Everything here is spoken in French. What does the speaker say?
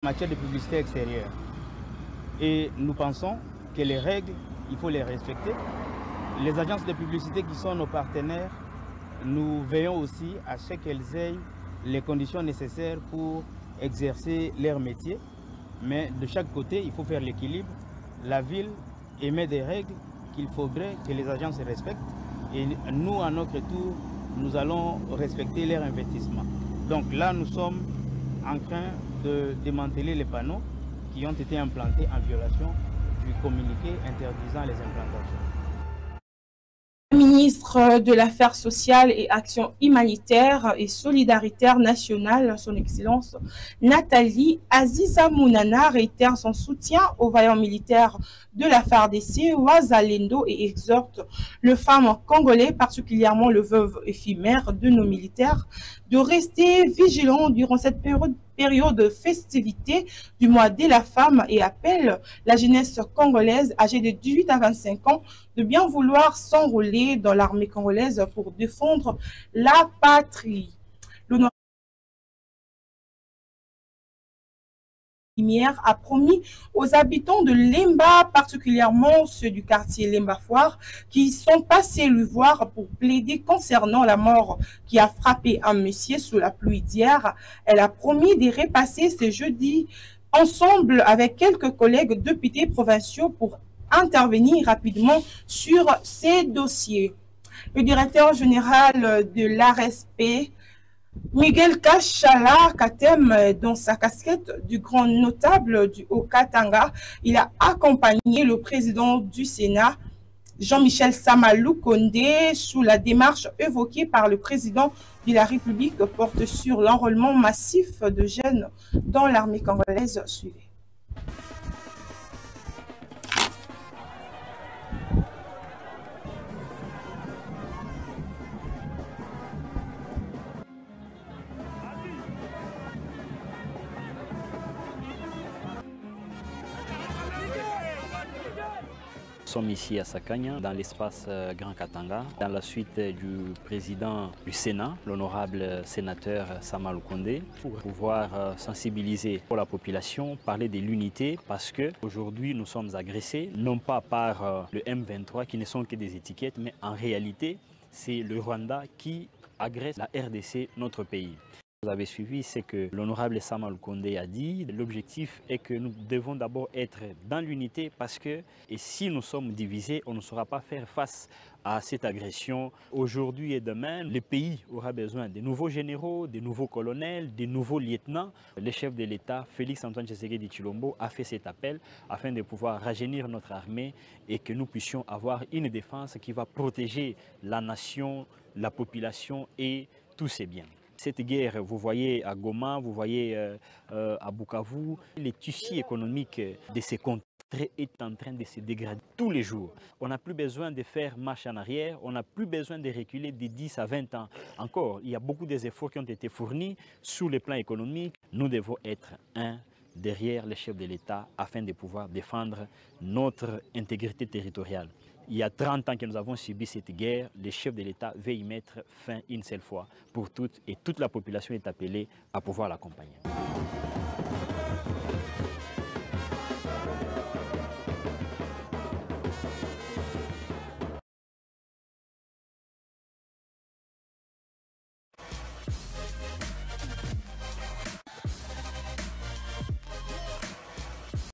en matière de publicité extérieure. Et nous pensons que les règles, il faut les respecter. Les agences de publicité qui sont nos partenaires, nous veillons aussi à ce qu'elles aient les conditions nécessaires pour exercer leur métier. Mais de chaque côté, il faut faire l'équilibre. La ville émet des règles qu'il faudrait que les agences respectent. Et nous, à notre tour, nous allons respecter leur investissement. Donc là, nous sommes en train de démanteler les panneaux qui ont été implantés en violation du communiqué interdisant les implantations. Ministre de l'Affaires sociales et Action humanitaire et solidaritaire nationale, son Excellence Nathalie Aziza Mounana réitère son soutien aux vaillants militaires de la FARDC, Ouazalendo, et exhorte les femmes congolais, particulièrement le veuve éphémère de nos militaires, de rester vigilants durant cette période de festivité du mois de la femme et appelle la jeunesse congolaise âgée de 18 à 25 ans de bien vouloir s'enrôler dans l'armée congolaise pour défendre la patrie. A promis aux habitants de Lemba, particulièrement ceux du quartier Lemba-Foire, qui sont passés lui voir pour plaider concernant la mort qui a frappé un monsieur sous la pluie d'hier. Elle a promis de repasser ce jeudi ensemble avec quelques collègues députés provinciaux pour intervenir rapidement sur ces dossiers. Le directeur général de l'ARSP, Miguel Kachala Katem, dans sa casquette du grand notable du Haut-Katanga, il a accompagné le président du Sénat, Jean-Michel Samalou Kondé, sous la démarche évoquée par le président de la République porte sur l'enrôlement massif de jeunes dans l'armée congolaise. Suivez. Nous sommes ici à Sakanya, dans l'espace Grand Katanga, dans la suite du président du Sénat, l'honorable sénateur Samalou Kondé, pour pouvoir sensibiliser pour la population, parler de l'unité, parce qu'aujourd'hui nous sommes agressés, non pas par le M23 qui ne sont que des étiquettes, mais en réalité c'est le Rwanda qui agresse la RDC, notre pays. Vous avez suivi ce que l'honorable Samalou Kondé a dit. L'objectif est que nous devons d'abord être dans l'unité parce que et si nous sommes divisés, on ne saura pas faire face à cette agression. Aujourd'hui et demain, le pays aura besoin de nouveaux généraux, de nouveaux colonels, de nouveaux lieutenants. Le chef de l'État, Félix Antoine Tshisekedi Tshilombo, a fait cet appel afin de pouvoir rajeunir notre armée et que nous puissions avoir une défense qui va protéger la nation, la population et tous ses biens. Cette guerre, vous voyez à Goma, vous voyez à Bukavu, le tissu économique de ces contrées est en train de se dégrader tous les jours. On n'a plus besoin de faire marche en arrière, on n'a plus besoin de reculer de 10 à 20 ans. Encore, il y a beaucoup d'efforts qui ont été fournis sur le plan économique. Nous devons être derrière les chefs de l'État afin de pouvoir défendre notre intégrité territoriale. Il y a 30 ans que nous avons subi cette guerre, les chefs de l'État veulent y mettre fin une seule fois pour toutes et toute la population est appelée à pouvoir l'accompagner.